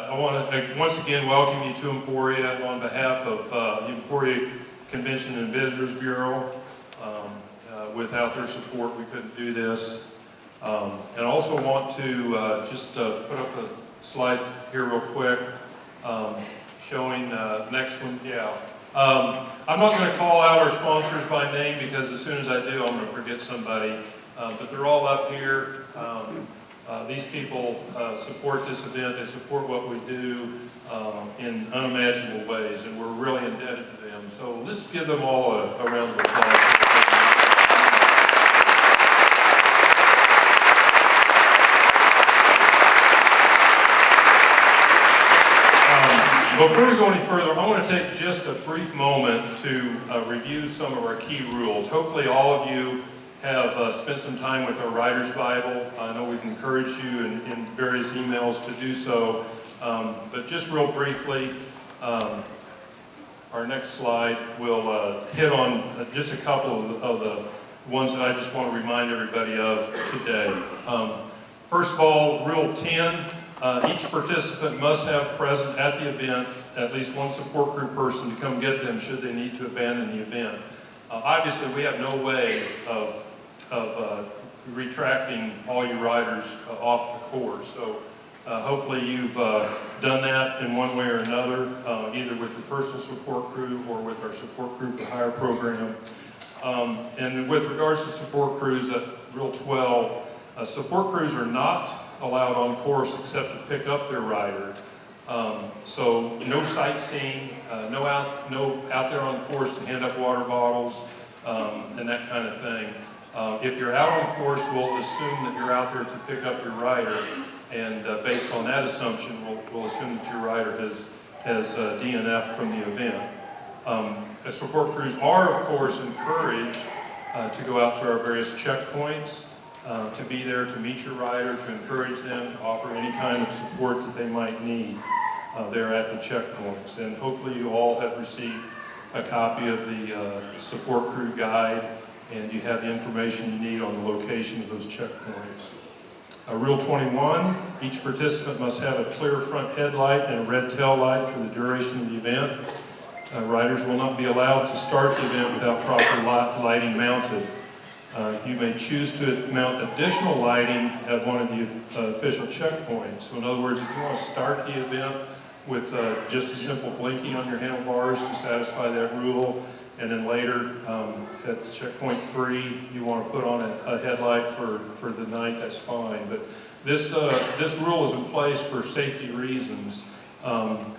I want to once again welcome you to Emporia on behalf of the Emporia Convention and Visitors Bureau. Without their support, we couldn't do this. And I also want to just put up a slide here real quick showing the next one. Yeah. I'm not going to call out our sponsors by name because as soon as I do, I'm going to forget somebody. But they're all up here. These people support this event. They support what we do in unimaginable ways, and we're really indebted to them. So let's give them all a round of applause. Before we go any further, I want to take just a brief moment to review some of our key rules. Hopefully all of you have spent some time with our Writer's Bible. I know we've encouraged you in various emails to do so. But just real briefly, our next slide will hit on just a couple of the ones that I just want to remind everybody of today. First of all, Rule 10. Each participant must have present at the event at least one support group person to come get them should they need to abandon the event. Obviously, we have no way of retracting all your riders off the course. So hopefully you've done that in one way or another, either with your personal support crew or with our support group or hire program. And with regards to support crews, at Rule 12, support crews are not allowed on course except to pick up their rider. So no sightseeing, no out there on course to hand up water bottles and that kind of thing. If you're out on course, we'll assume that you're out there to pick up your rider, and based on that assumption, we'll assume that your rider has DNF'd from the event. Support crews are, of course, encouraged to go out to our various checkpoints, to be there to meet your rider, to encourage them, to offer any kind of support that they might need there at the checkpoints. And hopefully you all have received a copy of the support crew guide, and you have the information you need on the location of those checkpoints. Rule 21, each participant must have a clear front headlight and a red tail light for the duration of the event. Riders will not be allowed to start the event without proper lighting mounted. You may choose to mount additional lighting at one of the official checkpoints. So in other words, if you want to start the event with just a simple blinking on your handlebars to satisfy that rule, and then later at checkpoint 3 you want to put on a headlight for the night, that's fine. But this rule is in place for safety reasons.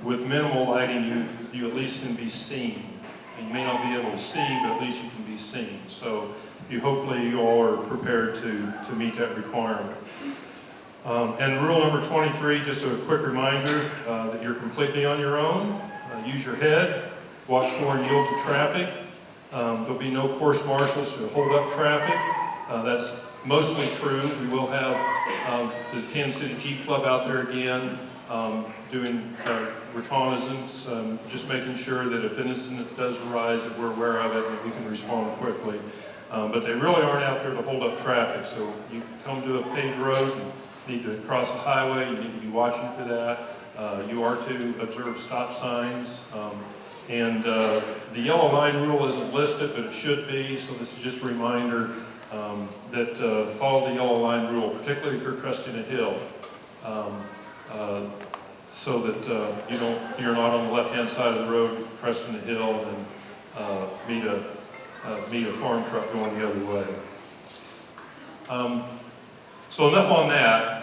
With minimal lighting, you at least can be seen. And you may not be able to see, but at least you can be seen. So hopefully you all are prepared to meet that requirement. And rule number 23, just a quick reminder that you're completely on your own. Use your head, watch for and yield to traffic. There'll be no course marshals to hold up traffic. That's mostly true. We will have the Kansas City Jeep Club out there again doing reconnaissance, just making sure that if an incident does arise that we're aware of it and we can respond quickly. But they really aren't out there to hold up traffic. So you come to a paved road and need to cross a highway, you need to be watching for that. You are to observe stop signs. And the yellow line rule isn't listed, but it should be. So this is just a reminder that follow the yellow line rule, particularly if you're cresting a hill. So that you're not on the left-hand side of the road cresting the hill and meet a farm truck going the other way. So enough on that.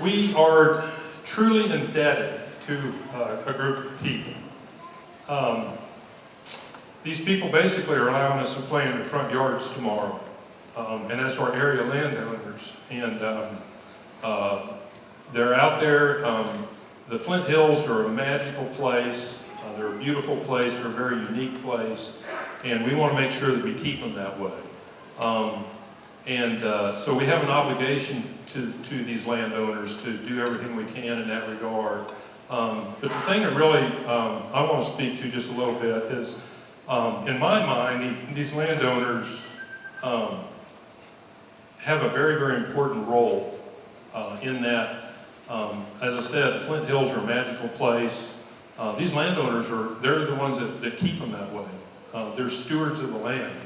We are truly indebted to a group of people. These people basically are allowing us to play in their front yards tomorrow, and that's our area landowners. And they're out there. The Flint Hills are a magical place. They're a beautiful place. They're a very unique place, and we want to make sure that we keep them that way. So we have an obligation to these landowners to do everything we can in that regard. But the thing that really I want to speak to just a little bit is, in my mind, these landowners have a very, very important role in that As I said, Flint Hills are a magical place. These landowners they're the ones that keep them that way. They're stewards of the land,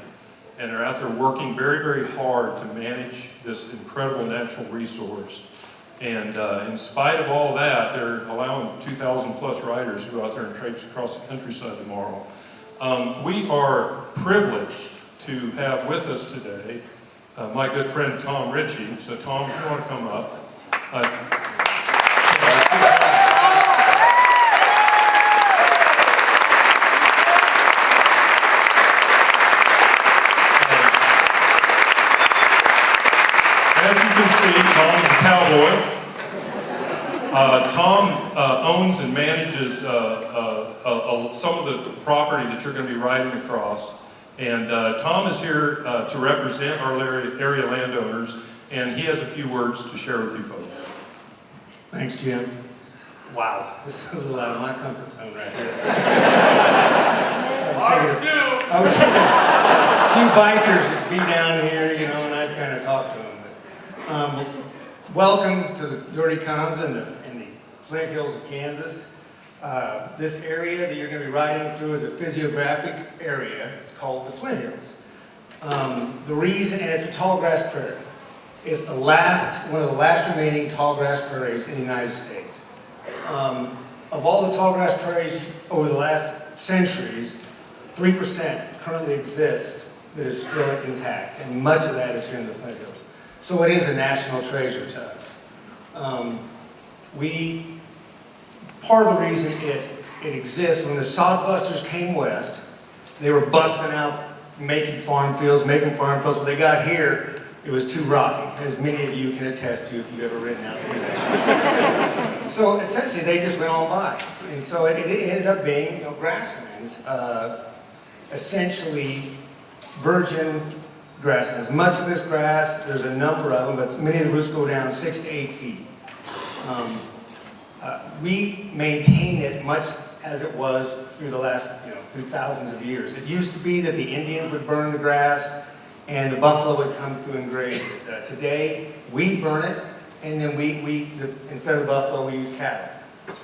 and they're out there working very, very hard to manage this incredible natural resource. And in spite of all that, they're allowing 2,000 plus riders to go out there and traipse across the countryside tomorrow. We are privileged to have with us today my good friend Tom Ritchie. So Tom, if you want to come up. As you can see, Tom is a cowboy. Tom owns and manages some of the property that you're going to be riding across. And Tom is here to represent our area landowners, and he has a few words to share with you folks. Thanks, Jim. Wow, this is a little out of my comfort zone right here. I was thinking a few bikers would be down here, you know, and I'd kind of talk to them. But, welcome to the Dirty Kanza in the Flint Hills of Kansas. This area that you're going to be riding through is a physiographic area. It's called the Flint Hills. The reason, and it's a tall grass prairie. It's one of the last remaining tall grass prairies in the United States. Of all the tall grass prairies over the last centuries, 3% currently exist that is still intact, and much of that is here in the Flint Hills. So it is a national treasure to us. Part of the reason it exists, when the sodbusters came west, they were busting out, making farm fields. When they got here, it was too rocky, as many of you can attest to if you've ever ridden out here. So essentially, they just went on by. And so it ended up being, you know, grasslands, essentially virgin grasslands. Much of this grass, there's a number of them, but many of the roots go down 6 to 8 feet. We maintain it much as it was through the last, through thousands of years. It used to be that the Indians would burn the grass and the buffalo would come through and graze it. Today, we burn it, and then instead of the buffalo, we use cattle.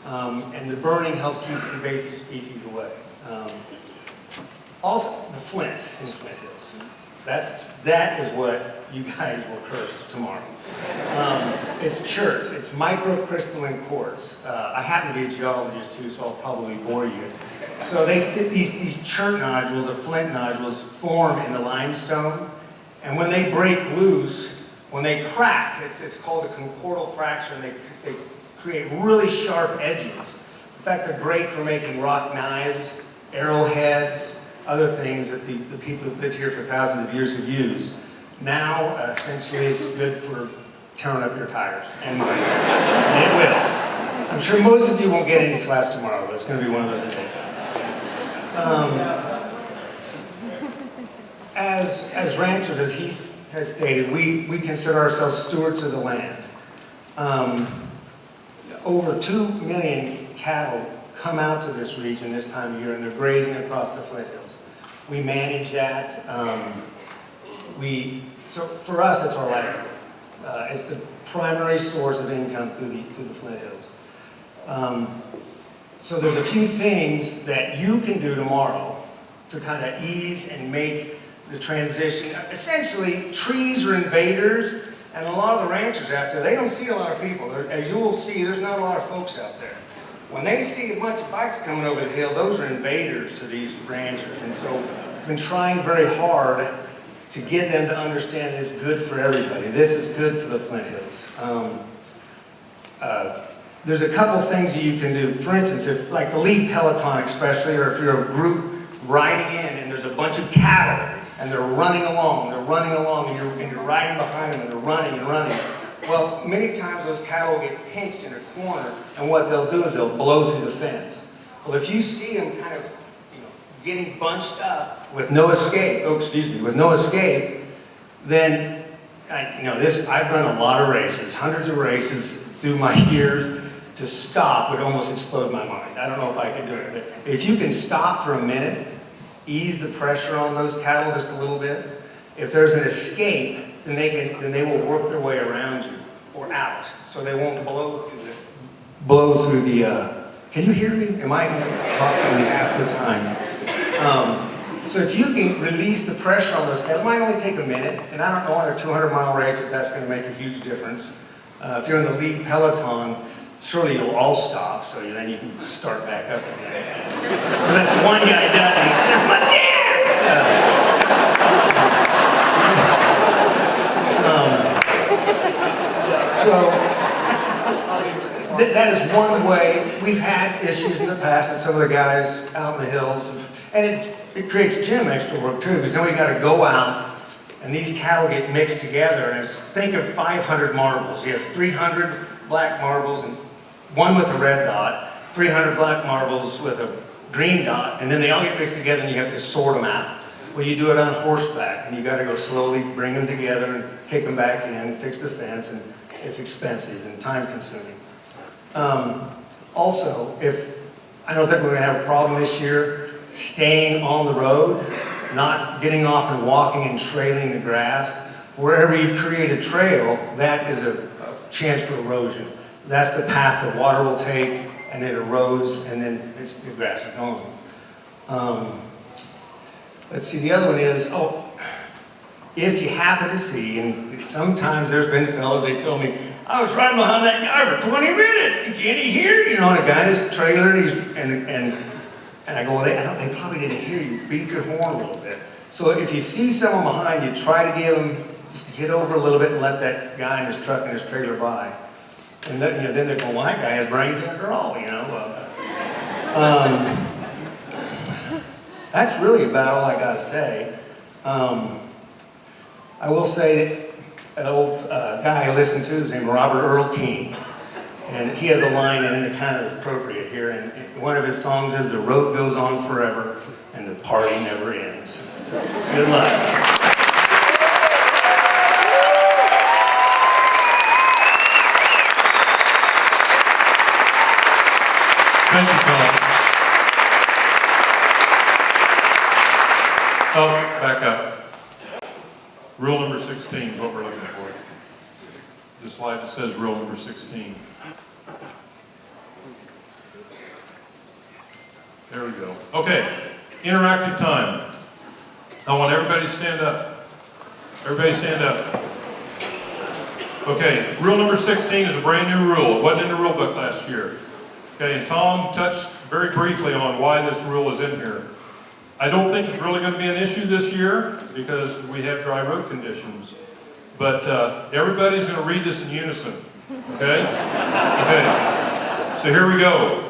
And the burning helps keep invasive species away. Also, the flint in the Flint Hills. That is what you guys will curse tomorrow. It's chert. It's microcrystalline quartz. I happen to be a geologist too, so I'll probably bore you. So these chert nodules, or flint nodules, form in the limestone, and when they break loose, when they crack, it's called a concordal fracture, and they create really sharp edges. In fact, they're great for making rock knives, arrowheads, other things that the people who've lived here for thousands of years have used. Now, essentially, it's good for tearing up your tires, and mine. And it will. I'm sure most of you won't get any flats tomorrow, but it's going to be one of those days. As ranchers, as he has stated, we consider ourselves stewards of the land. Over 2 million cattle come out to this region this time of year, and they're grazing across the Flint Hills. We manage that. So for us, it's our livelihood. It's the primary source of income through the Flint Hills. So there's a few things that you can do tomorrow to kind of ease and make the transition. Essentially, trees are invaders, and a lot of the ranchers out there, they don't see a lot of people. As you will see, there's not a lot of folks out there. When they see a bunch of bikes coming over the hill, those are invaders to these ranchers. And so I've been trying very hard to get them to understand it's good for everybody. This is good for the Flint Hills. There's a couple things that you can do. For instance, if like the lead peloton especially, or if you're a group riding in and there's a bunch of cattle and they're running along, and you're riding behind them and they're running and running. Well, many times those cattle get pinched in a corner, and what they'll do is they'll blow through the fence. Well, if you see them kind of, getting bunched up with no escape, then, I've run a lot of races, hundreds of races through my years. To stop would almost explode my mind. I don't know if I could do it, but if you can stop for a minute, ease the pressure on those cattle just a little bit. If there's an escape, then they will work their way around you or out, so they won't blow through blow through the, can you hear me? Am I talking half the time? So if you can release the pressure on those guys, it might only take a minute, and I don't know on a 200-mile race if that's going to make a huge difference. If you're in the lead peloton, surely you'll all stop, so then you can start back up again. Unless the one guy doesn't, this is my chance! That is one way. We've had issues in the past, and some of the guys out in the hills, and it creates gym extra work too, because then we got to go out, and these cattle get mixed together, and think of 500 marbles. You have 300 black marbles, and one with a red dot, 300 black marbles with a green dot, and then they all get mixed together, and you have to sort them out. Well, you do it on horseback, and you got to go slowly, bring them together, and kick them back in, fix the fence, and it's expensive and time-consuming. Also, I don't think we're going to have a problem this year staying on the road, not getting off and walking and trailing the grass. Wherever you create a trail, that is a chance for erosion. That's the path the water will take, and it erodes, and then the grass is gone. Let's see, the other one is, if you happen to see, and sometimes there's been fellows, they tell me, I was riding behind that guy for 20 minutes, can't he hear? You know, and a guy in his trailer, and I go, well, they probably didn't hear you, beat your horn a little bit. So if you see someone behind you, try to give them, just hit over a little bit and let that guy in his truck and his trailer by. And then, then they're going, well, that guy has brains after all, you know. That's really about all I got to say. I will say that an old guy I listened to is named Robert Earl King. And he has a line in it that kind of appropriate here. And one of his songs is, "The road goes on forever and the party never ends." So, good luck. Thank you, Tom. Oh, back up. Rule number 16 is what we're looking for. The slide that says rule number 16. There we go. Okay, interactive time. I want everybody to stand up. Everybody stand up. Okay, rule number 16 is a brand new rule. It wasn't in the rule book last year. Okay, and Tom touched very briefly on why this rule is in here. I don't think it's really going to be an issue this year because we have dry road conditions. But everybody's going to read this in unison. Okay? Okay. So here we go.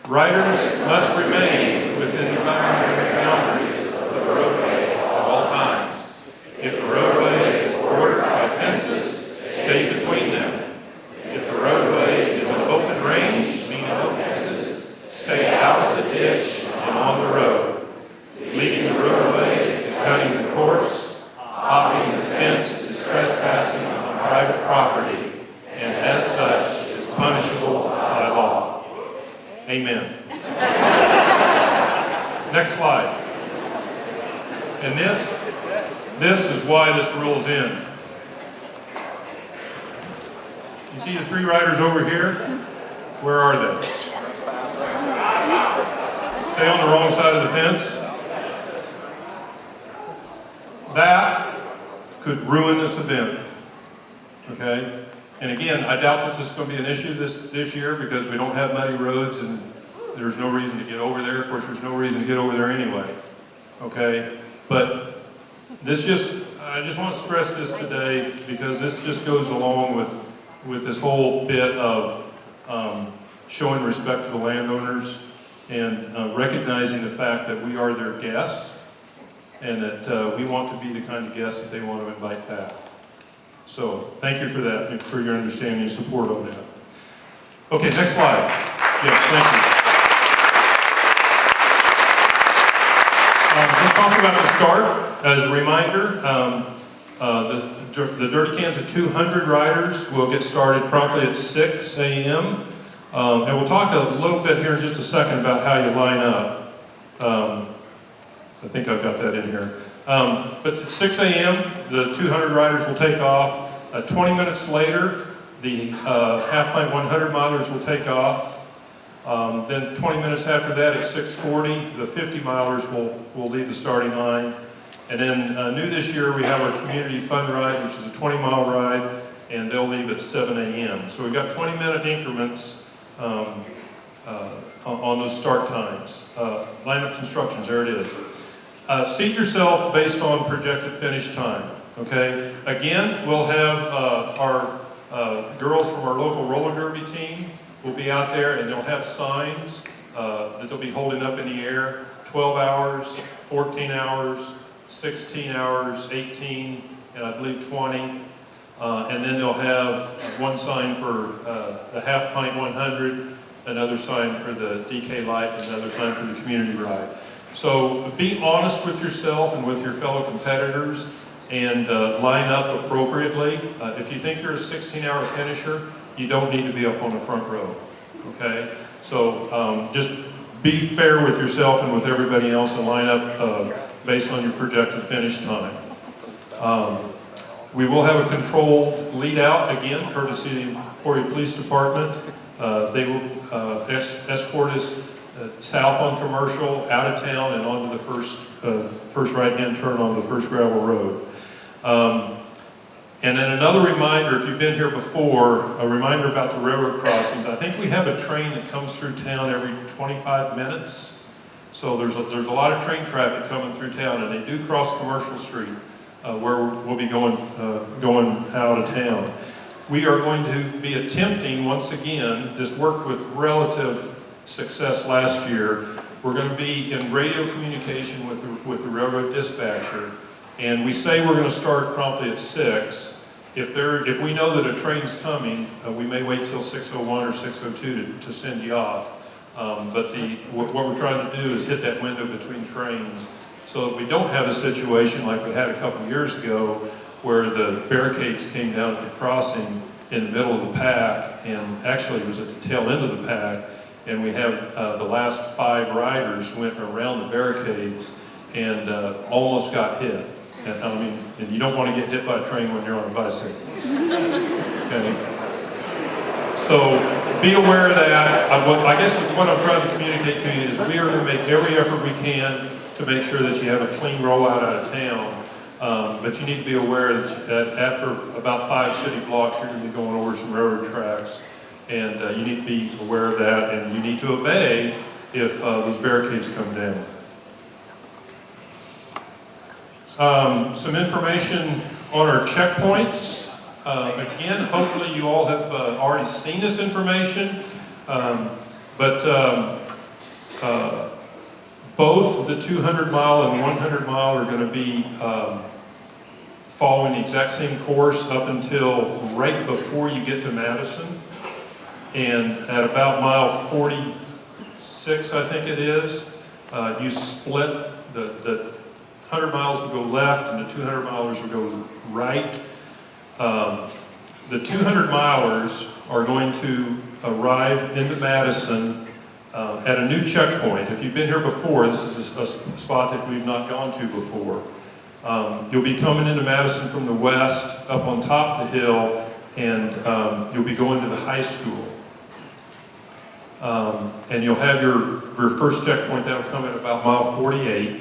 Riders must remain within the boundaries of the roadway at all times. If the roadway is bordered by fences, stay between them. If the roadway is an open range, meaning no fences, stay out of the ditch and on the road. Leaving the roadway is cutting the course. Hopping the fence is trespassing on private property, and as such is punishable by law. Amen. Next slide. And this is why this rule is in. You see the three riders over here? Where are they? Stay on the wrong side of the fence. That could ruin this event. Okay? And again, I doubt that this is going to be an issue this year because we don't have muddy roads and there's no reason to get over there. Of course, there's no reason to get over there anyway. Okay? But I just want to stress this today because this just goes along with this whole bit of showing respect to the landowners and recognizing the fact that we are their guests and that we want to be the kind of guests that they want to invite back. So thank you for that and for your understanding and support on that. Okay, next slide. Yes, thank you. Just talking about the start, as a reminder, the Dirty Kanza 200 riders will get started promptly at 6 a.m. And we'll talk a little bit here in just a second about how you line up. I think I've got that in here. But at 6 a.m., the 200 riders will take off. 20 minutes later, The half pint 100 milers will take off. Then 20 minutes after that at 6:40, the 50 milers will leave the starting line. And then new this year, we have our community fun ride, which is a 20-mile ride, and they'll leave at 7 a.m. So we've got 20-minute increments on those start times. Lineup instructions, there it is. Seat yourself based on projected finish time, okay? Again, we'll have our girls from our local roller derby team will be out there, and they'll have signs that they'll be holding up in the air, 12 hours, 14 hours, 16 hours, 18, and I believe 20. And then they'll have one sign for the half pint 100, another sign for the DK Life, another sign for the community ride. So be honest with yourself and with your fellow competitors and line up appropriately. If you think you're a 16-hour finisher, you don't need to be up on the front row, okay? So just be fair with yourself and with everybody else and line up based on your projected finish time. We will have a controlled lead out, again, courtesy of the Emporia Police Department. They will escort us south on Commercial, out of town, and onto the first right-hand turn on the first gravel road. And then another reminder, if you've been here before, a reminder about the railroad crossings. I think we have a train that comes through town every 25 minutes. So there's a lot of train traffic coming through town, and they do cross Commercial Street, where we'll be going out of town. We are going to be attempting, once again, this worked with relative success last year. We're going to be in radio communication with the railroad dispatcher, and we say we're going to start promptly at 6. If we know that a train's coming, we may wait till 6:01 or 6:02 to send you off. But what we're trying to do is hit that window between trains so that we don't have a situation like we had a couple years ago where the barricades came down at the crossing in the middle of the pack, and actually it was at the tail end of the pack, and we have the last 5 riders went around the barricades and almost got hit. And, I mean, and you don't want to get hit by a train when you're on a bicycle. Okay? So be aware of that. I guess what I'm trying to communicate to you is we are going to make every effort we can to make sure that you have a clean rollout out of town. But you need to be aware that after about 5 city blocks, you're going to be going over some railroad tracks. And you need to be aware of that, and you need to obey if those barricades come down. Some information on our checkpoints. Again, hopefully you all have already seen this information, but both the 200-mile and 100-mile are going to be following the exact same course up until right before you get to Madison. And at about mile 46, I think it is, you split the 100 miles will go left and the 200 milers will go right. The 200 milers are going to arrive into Madison at a new checkpoint. If you've been here before, this is a spot that we've not gone to before. You'll be coming into Madison from the west, up on top of the hill, and you'll be going to the high school. And you'll have your first checkpoint that'll come at about mile 48.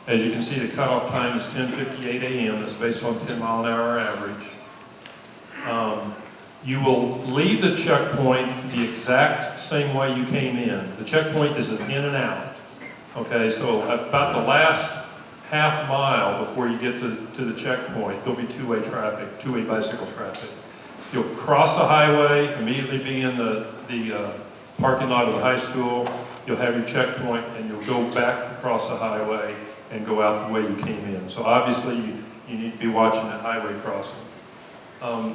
As you can see, the cutoff time is 10:58 a.m. That's based on 10-mile-an-hour average. You will leave the checkpoint the exact same way you came in. The checkpoint is an in and out. Okay, so about the last half mile before you get to the checkpoint, there'll be two-way traffic, two-way bicycle traffic. You'll cross the highway, immediately be in the parking lot of the high school. You'll have your checkpoint, and you'll go back across the highway and go out the way you came in. So obviously you need to be watching that highway crossing.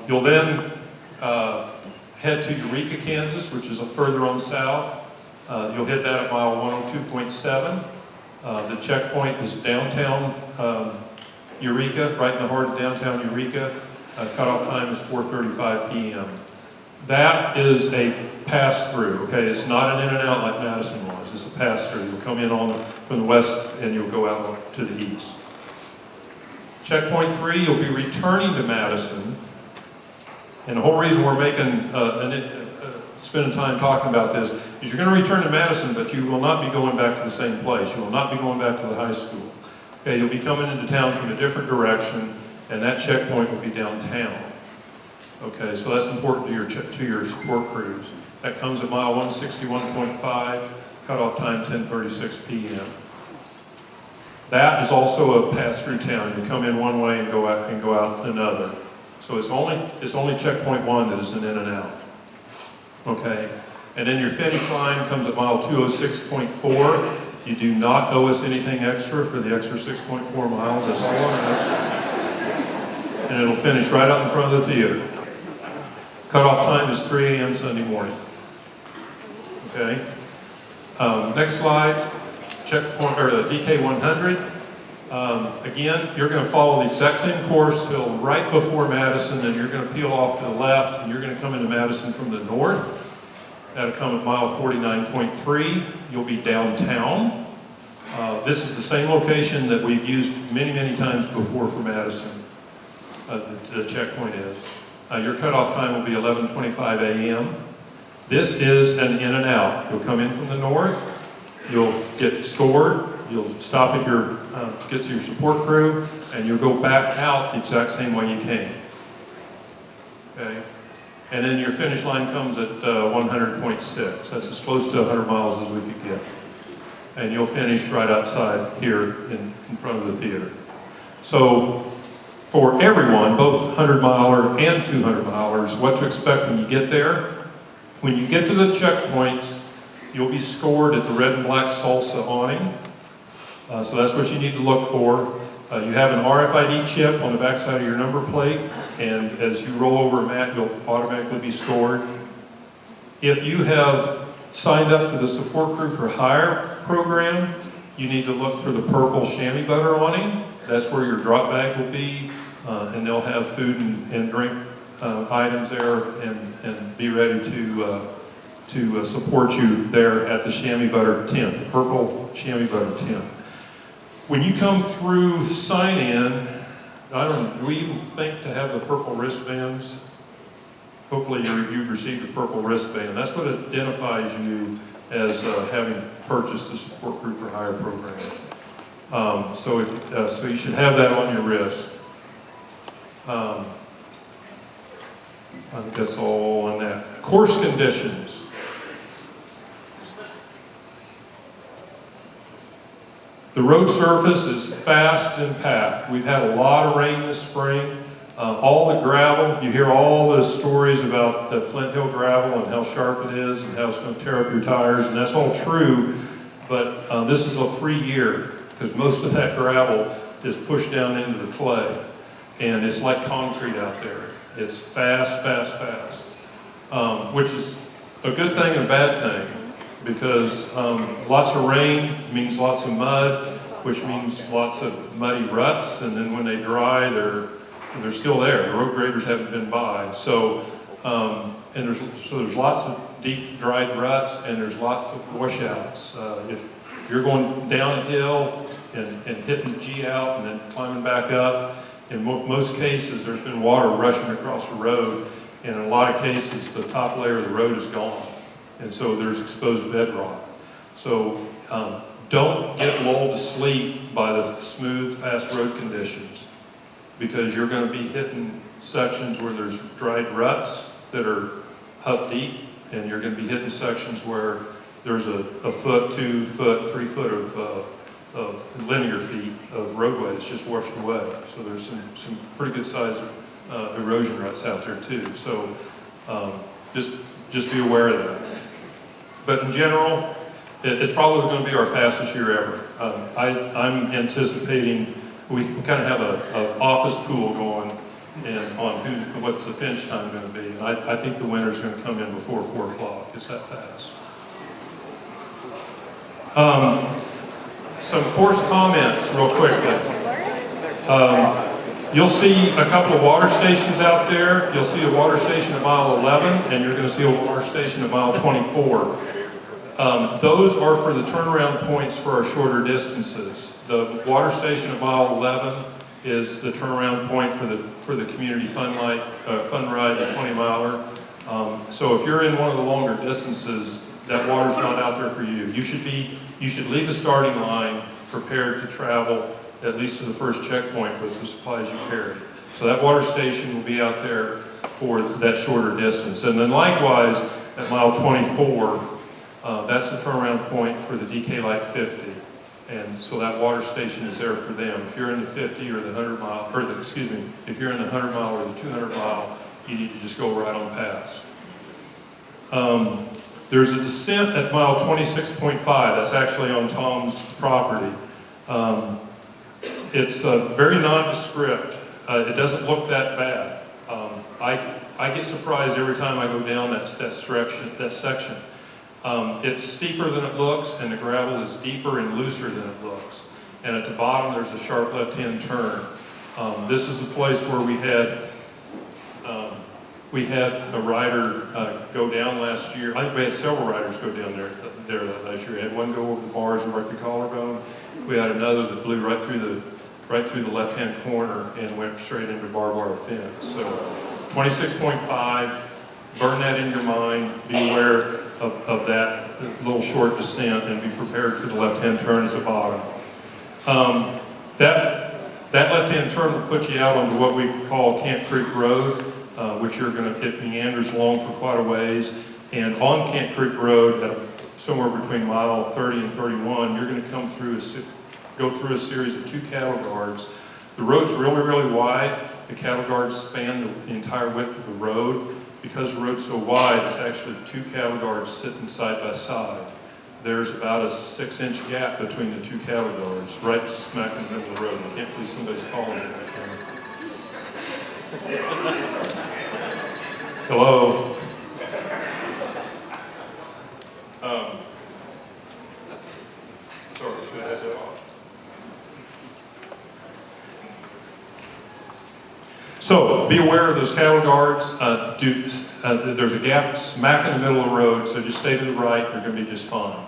You'll then head to Eureka, Kansas, which is further on south. You'll hit that at mile 102.7. The checkpoint is downtown Eureka, right in the heart of downtown Eureka. Cutoff time is 4:35 p.m. That is a pass-through, okay? It's not an in and out like Madison was. It's a pass-through. You'll come in from the west and you'll go out to the east. Checkpoint 3, you'll be returning to Madison. And the whole reason we're spending time talking about this is you're going to return to Madison, but you will not be going back to the same place. You will not be going back to the high school. Okay, you'll be coming into town from a different direction, and that checkpoint will be downtown. Okay, so that's important to your support crews. That comes at mile 161.5, cutoff time 10:36 p.m. That is also a pass through town. You come in one way and go out another. So it's only checkpoint 1 that is an in and out. Okay, and then your finish line comes at mile 206.4. You do not owe us anything extra for the extra 6.4 miles. That's all on us. And it'll finish right out in front of the theater. Cutoff time is 3 a.m. Sunday morning. Okay. Next slide. Checkpoint or the DK 100. Again, you're going to follow the exact same course till right before Madison, and you're going to peel off to the left, and you're going to come into Madison from the north. That'll come at mile 49.3. You'll be downtown. This is the same location that we've used many, many times before for Madison. The checkpoint is. Your cutoff time will be 11:25 a.m. This is an in and out. You'll come in from the north. You'll get scored. You'll stop at get to your support crew, and you'll go back out the exact same way you came. Okay? And then your finish line comes at 100.6. That's as close to 100 miles as we could get. And you'll finish right outside here in front of the theater. So for everyone, both 100-miler and 200-milers, what to expect when you get there. When you get to the checkpoints, you'll be scored at the red and black salsa awning. So that's what you need to look for. You have an RFID chip on the backside of your number plate, and as you roll over a mat, you'll automatically be scored. If you have signed up for the Support Crew for Hire program, you need to look for the purple chamois butter awning. That's where your drop bag will be, and they'll have food and drink items there, and be ready to support you there at the chamois butter tent, the purple chamois butter tent. When you come through sign-in, do we even think to have the purple wristbands? Hopefully you've received a purple wristband. That's what identifies you as having purchased the Support Crew for Hire program. So you should have that on your wrist. I think that's all on that. Course conditions. The road surface is fast and packed. We've had a lot of rain this spring. All the gravel, you hear all the stories about the Flint Hill gravel and how sharp it is and how it's going to tear up your tires, and that's all true, but this is a free year because most of that gravel is pushed down into the clay, and it's like concrete out there. It's fast, fast, fast, which is a good thing and a bad thing. Because lots of rain means lots of mud, which means lots of muddy ruts, and then when they dry, they're still there. The road graders haven't been by. So there's lots of deep dried ruts, and there's lots of washouts. If you're going down a hill and hitting the G out and then climbing back up, in most cases there's been water rushing across the road, and in a lot of cases the top layer of the road is gone. And so there's exposed bedrock. So don't get lulled to sleep by the smooth, fast road conditions, because you're going to be hitting sections where there's dried ruts that are hub deep, and you're going to be hitting sections where there's a foot, 2 foot, 3 foot of linear feet of roadway that's just washed away. So there's some pretty good sized erosion ruts out there too. So just be aware of that. But in general, it's probably going to be our fastest year ever. I'm anticipating we kind of have an office pool going on what's the finish time going to be. And I think the winter's going to come in before 4 o'clock. It's that fast. Some course comments real quickly. You'll see a couple of water stations out there. You'll see a water station at mile 11, and you're going to see a water station at mile 24. Those are for the turnaround points for our shorter distances. The water station at mile 11 is the turnaround point for the community fun ride, the 20-miler. So if you're in one of the longer distances, that water's not out there for you. You should leave the starting line prepared to travel at least to the first checkpoint with the supplies you carry. So that water station will be out there for that shorter distance. And then likewise, at mile 24, that's the turnaround point for the DK Light 50. And so that water station is there for them. If you're in the 50 or the 100 mile, or if you're in the 100 mile or the 200 mile, you need to just go right on past. There's a descent at mile 26.5. That's actually on Tom's property. It's very nondescript. It doesn't look that bad. I get surprised every time I go down that section. It's steeper than it looks, and the gravel is deeper and looser than it looks. And at the bottom, there's a sharp left-hand turn. This is the place where we had a rider go down last year. I think we had several riders go down there last year. We had one go over the bars and break the collarbone. We had another that blew right through the left-hand corner and went straight into barbed wire fence. So 26.5, burn that in your mind, be aware of that little short descent and be prepared for the left-hand turn at the bottom. That left-hand turn will put you out onto what we call Camp Creek Road, which it meanders along for quite a ways. And on Camp Creek Road, somewhere between mile 30 and 31, you're going to go through a series of 2 cattle guards. The road's really, really wide. The cattle guards span the entire width of the road. Because the road's so wide, it's actually 2 cattle guards sitting side by side. There's about a 6-inch gap between the 2 cattle guards, right smack in the middle of the road. I can't believe somebody's calling it right there. Hello? Sorry, should I have that off? So be aware of those cattle guards. There's a gap smack in the middle of the road, so just stay to the right, you're going to be just fine.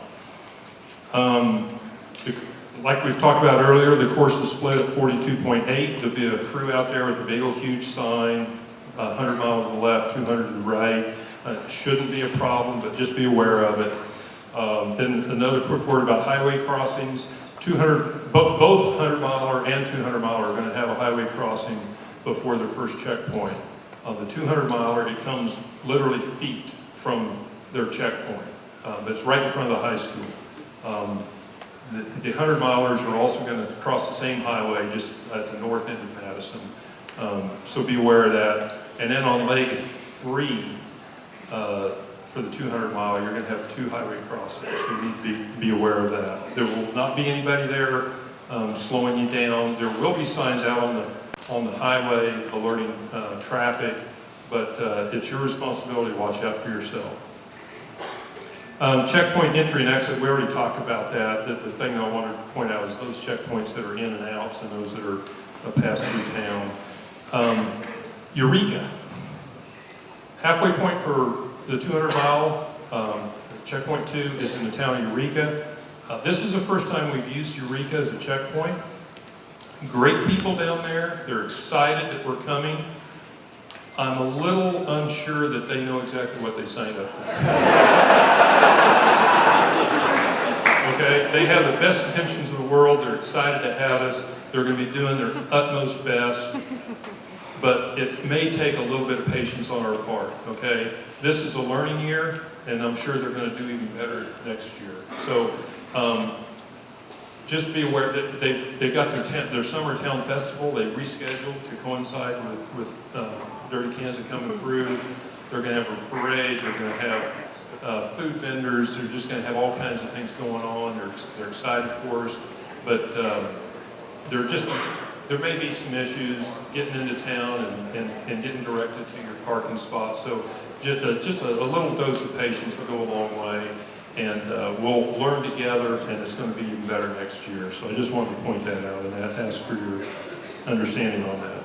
Like we've talked about earlier, the course is split at 42.8. There'll be a crew out there with a big old huge sign, 100 mile to the left, 200 to the right. Shouldn't be a problem, but just be aware of it. Then another quick word about highway crossings. Both 100 miler and 200 miler are going to have a highway crossing before their first checkpoint. The 200 miler, it comes literally feet from their checkpoint. But it's right in front of the high school. The 100 milers are also going to cross the same highway just at the north end of Madison. So be aware of that. And then on leg 3, for the 200 mile, you're going to have 2 highway crossings. So you need to be aware of that. There will not be anybody there slowing you down. There will be signs out on the highway alerting traffic, but it's your responsibility to watch out for yourself. Checkpoint entry and exit, we already talked about that. The thing I wanted to point out is those checkpoints that are in and outs and those that are pass through town. Eureka. Halfway point for the 200 mile, checkpoint 2 is in the town of Eureka. This is the first time we've used Eureka as a checkpoint. Great people down there. They're excited that we're coming. I'm a little unsure that they know exactly what they signed up for. Okay, they have the best intentions in the world. They're excited to have us. They're going to be doing their utmost best. But it may take a little bit of patience on our part, okay? This is a learning year, and I'm sure they're going to do even better next year. So just be aware that they've got their summer town festival. They rescheduled to coincide with Dirty Kanza coming through. They're going to have a parade. They're going to have food vendors. They're just going to have all kinds of things going on. They're excited for us, but there may be some issues getting into town and getting directed to your parking spot. So just a little dose of patience will go a long way, and we'll learn together, and it's going to be even better next year. So I just wanted to point that out and ask for your understanding on that.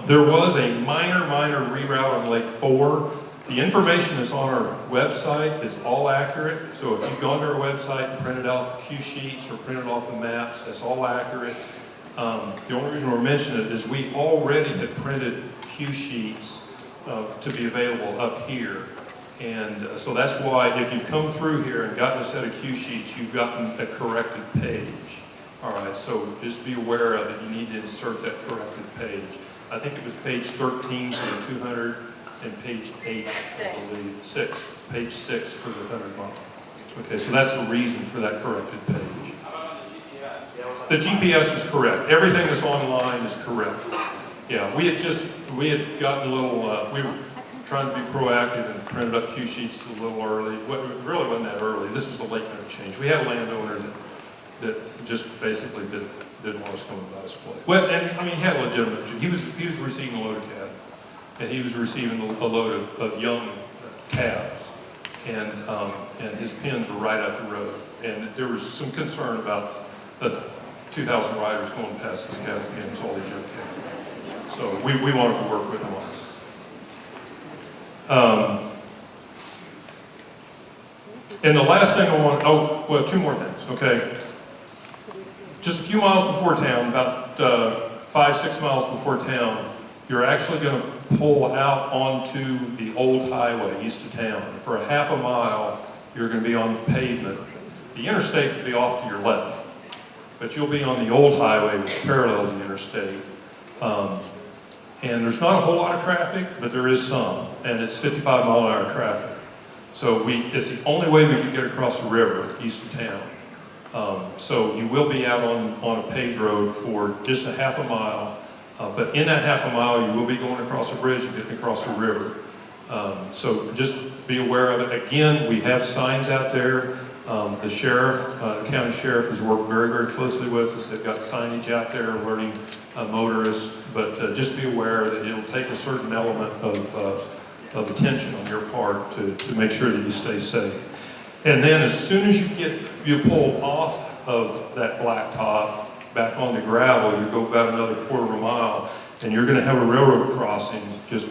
There was a minor reroute on Lake 4. The information that's on our website is all accurate. So if you've gone to our website and printed out the cue sheets or printed off the maps, that's all accurate. The only reason we're mentioning it is we already had printed cue sheets to be available up here. And so that's why if you've come through here and gotten a set of cue sheets, you've gotten a corrected page. All right, so just be aware of it. You need to insert that corrected page. I think it was page 13 for the 200 and page 8, I believe. 6, page 6 for the 100 mile. Okay, so that's the reason for that corrected page. The GPS is correct. Everything that's online is correct. Yeah, we had gotten a little, we were trying to be proactive and printed up cue sheets a little early. It really wasn't that early. This was a late minute change. We had a landowner that just basically didn't want us coming by his place. Well, and I mean, he had a legitimate, he was receiving a load of cattle, and he was receiving a load of young calves, and his pens were right up the road. And there was some concern about the 2,000 riders going past his cattle pens, all these young calves. So we wanted to work with him on it. And the last thing I want, oh, well, 2 more things, okay? Just a few miles before town, about 5-6 miles before town, you're actually going to pull out onto the old highway east of town. For a half a mile, you're going to be on the pavement. The interstate will be off to your left, but you'll be on the old highway, which parallels the interstate. And there's not a whole lot of traffic, but there is some, and it's 55-mile-an-hour traffic. So it's the only way we can get across the river east of town. So you will be out on a paved road for just a half a mile, but in that half a mile you will be going across a bridge and getting across the river. So just be aware of it. Again, we have signs out there. The sheriff, the county sheriff has worked very, very closely with us. They've got signage out there alerting motorists, but just be aware that it'll take a certain element of attention on your part to make sure that you stay safe. And then as soon as you pull off of that blacktop back onto gravel, you go about another quarter of a mile, and you're going to have a railroad crossing just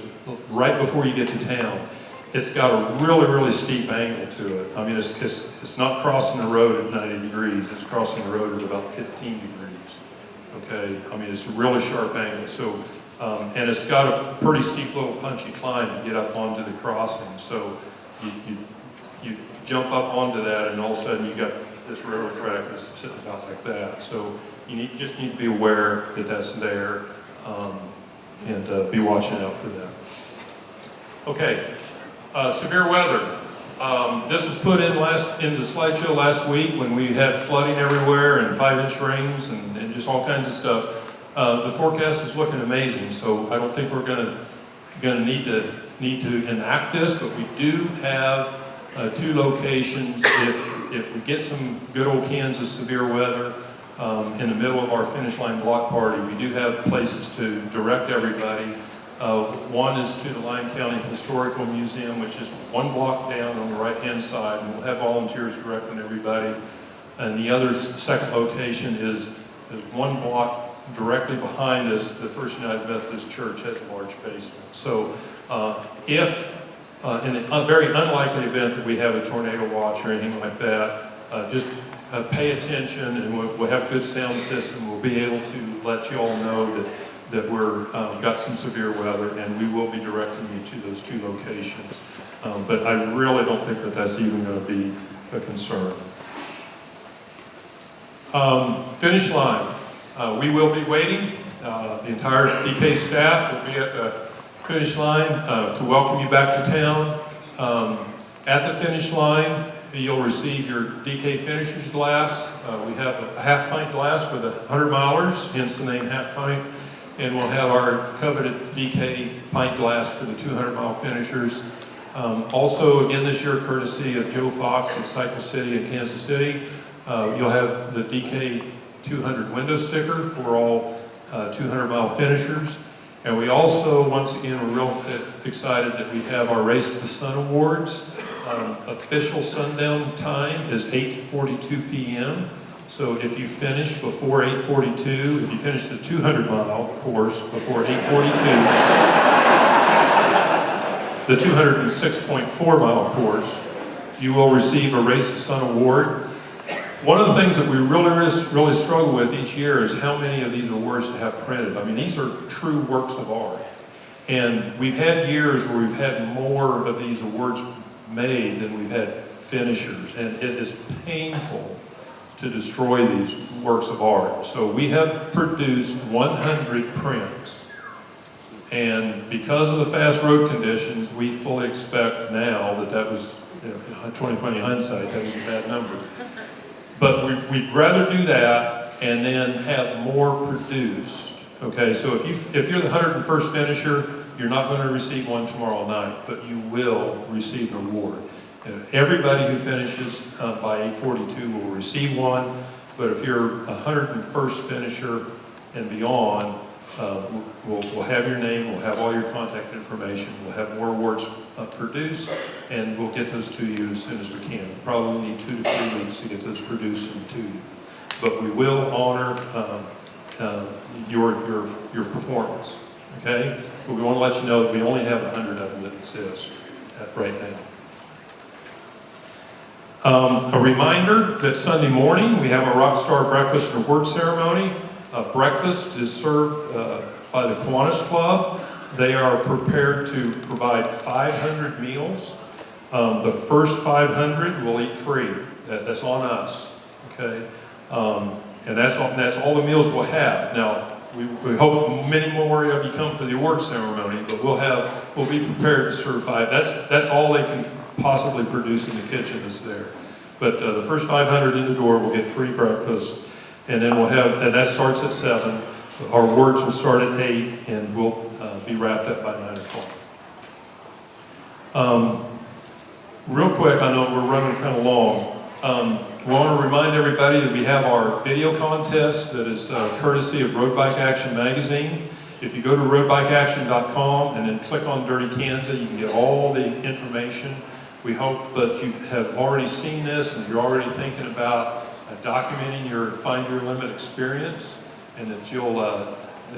right before you get to town. It's got a really, really steep angle to it. I mean, it's not crossing the road at 90 degrees. It's crossing the road at about 15 degrees. Okay, I mean, it's a really sharp angle. So, and it's got a pretty steep little punchy climb to get up onto the crossing. So you jump up onto that, and all of a sudden you got this railroad track that's sitting about like that. So you just need to be aware that that's there, and be watching out for that. Okay, severe weather. This was put in the slideshow last week when we had flooding everywhere and 5-inch rains and just all kinds of stuff. The forecast is looking amazing, so I don't think we're going to need to enact this, but we do have 2 locations. If we get some good old Kansas severe weather in the middle of our finish line block party, we do have places to direct everybody. One is to the Lyon County Historical Museum, which is 1 block down on the right-hand side, and we'll have volunteers directing everybody. And the other second location is 1 block directly behind us. The First United Methodist Church has a large basement. So if in a very unlikely event that we have a tornado watch or anything like that, just pay attention, and we'll have a good sound system. We'll be able to let you all know that we're got some severe weather, and we will be directing you to those 2 locations. But I really don't think that that's even going to be a concern. Finish line. We will be waiting. The entire DK staff will be at the finish line to welcome you back to town. At the finish line, you'll receive your DK finisher's glass. We have a half-pint glass for the 100-milers, hence the name half-pint. And we'll have our coveted DK pint glass for the 200-mile finishers. Also, again this year, courtesy of Joe Fox at Cycle City and Kansas City, you'll have the DK 200 window sticker for all 200-mile finishers. And we also, once again, we're real excited that we have our Race to the Sun Awards. Official sundown time is 8:42 p.m. So if you finish before 8:42, if you finish the 200-mile course before 8:42, the 206.4 mile course, you will receive a Race the Sun award. One of the things that we really struggle with each year is how many of these awards to have printed. I mean, these are true works of art. And we've had years where we've had more of these awards made than we've had finishers. And it is painful to destroy these works of art. So we have produced 100 prints. And because of the fast road conditions, we fully expect now that that was, 2020 hindsight, that was a bad number. But we'd rather do that and then have more produced. Okay, so if you're the 101st finisher, you're not going to receive one tomorrow night, but you will receive an award. Everybody who finishes by 8:42 will receive one, but if you're a 101st finisher and beyond, we'll have your name, we'll have all your contact information, we'll have more awards produced, and we'll get those to you as soon as we can. Probably need 2 to 3 weeks to get those produced and to you. But we will honor your performance, okay? But we want to let you know that we only have 100 of them that exist right now. A reminder that Sunday morning we have a Rockstar Breakfast and Award Ceremony. Breakfast is served by the Kiwanis Club. They are prepared to provide 500 meals. The first 500 will eat free. That's on us, okay? And that's all the meals we'll have. Now, we hope many more of you come for the award ceremony, but we'll be prepared to serve 5. That's all they can possibly produce in the kitchen is there. But the first 500 in the door will get free breakfast, and then and that starts at 7. Our awards will start at 8, and we'll be wrapped up by 9 o'clock. Real quick, I know we're running kind of long. We want to remind everybody that we have our video contest that is courtesy of Road Bike Action magazine. If you go to roadbikeaction.com and then click on Dirty Kanza, you can get all the information. We hope that you have already seen this and you're already thinking about documenting your Find Your Limit experience, and that you'll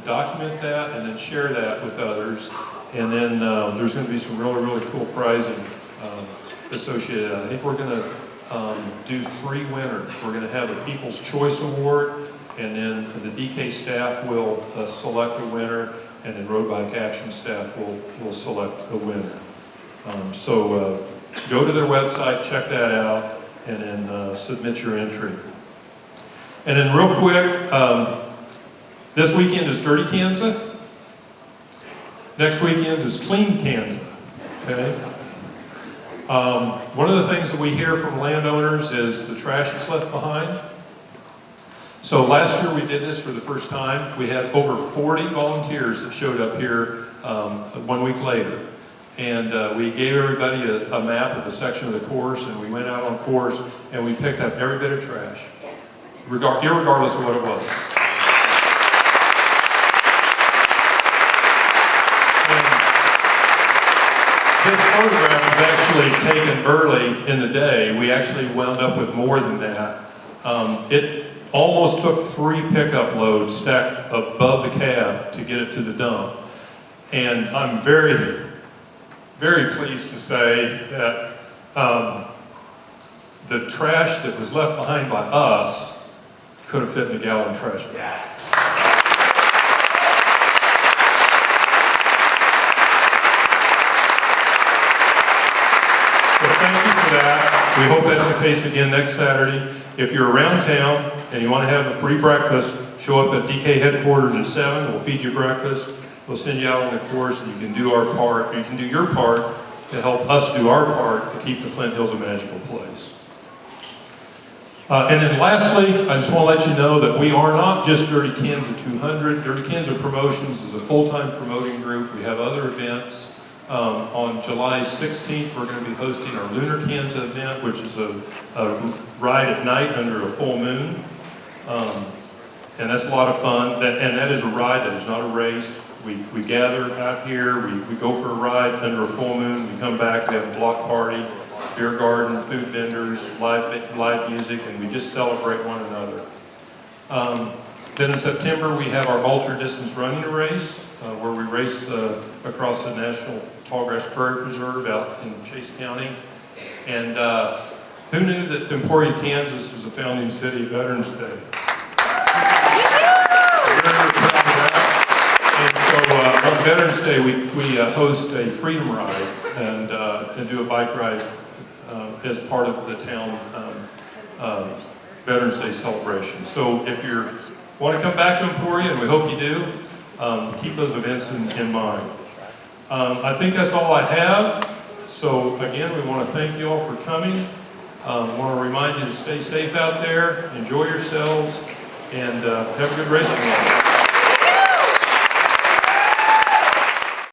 document that and then share that with others. And then there's going to be some really cool prizing associated. I think we're going to do 3 winners. We're going to have a People's Choice Award, and then the DK staff will select a winner, and then Road Bike Action staff will select a winner. So go to their website, check that out, and then submit your entry. And then real quick, this weekend is Dirty Kanza. Next weekend is Clean Kanza. Okay? One of the things that we hear from landowners is the trash is left behind. So last year we did this for the first time. We had over 40 volunteers that showed up here 1 week later. And we gave everybody a map of a section of the course, and we went out on course and we picked up every bit of trash, irregardless of what it was. This photograph was actually taken early in the day. We actually wound up with more than that. It almost took 3 pickup loads stacked above the cab to get it to the dump. And I'm very pleased to say that the trash that was left behind by us could have fit in the gallon trash bag. Yes. Thank you for that. We hope that's the case again next Saturday. If you're around town and you want to have a free breakfast, show up at DK headquarters at 7. We'll feed you breakfast. We'll send you out on the course, and you can do our part, or you can do your part to help us do our part to keep the Flint Hills a magical place. And then lastly, I just want to let you know that we are not just Dirty Kanza 200. Dirty Kanza Promotions is a full-time promoting group. We have other events. On July 16th, we're going to be hosting our Lunar Kanza event, which is a ride at night under a full moon. And that's a lot of fun. That is a ride, that is not a race. We gather out here, we go for a ride under a full moon, we come back, we have a block party, beer garden, food vendors, live music, and we just celebrate one another. Then in September, we have our ultra distance running race, where we race across the National Tallgrass Prairie Preserve out in Chase County. And who knew that Emporia, Kansas was a founding city of Veterans Day? We're very proud of that. And so on Veterans Day, we host a freedom ride and do a bike ride as part of the town Veterans Day celebration. So if you want to come back to Emporia, and we hope you do, keep those events in mind. I think that's all I have. So again, we want to thank you all for coming. I want to remind you to stay safe out there, enjoy yourselves, and have a good race tomorrow.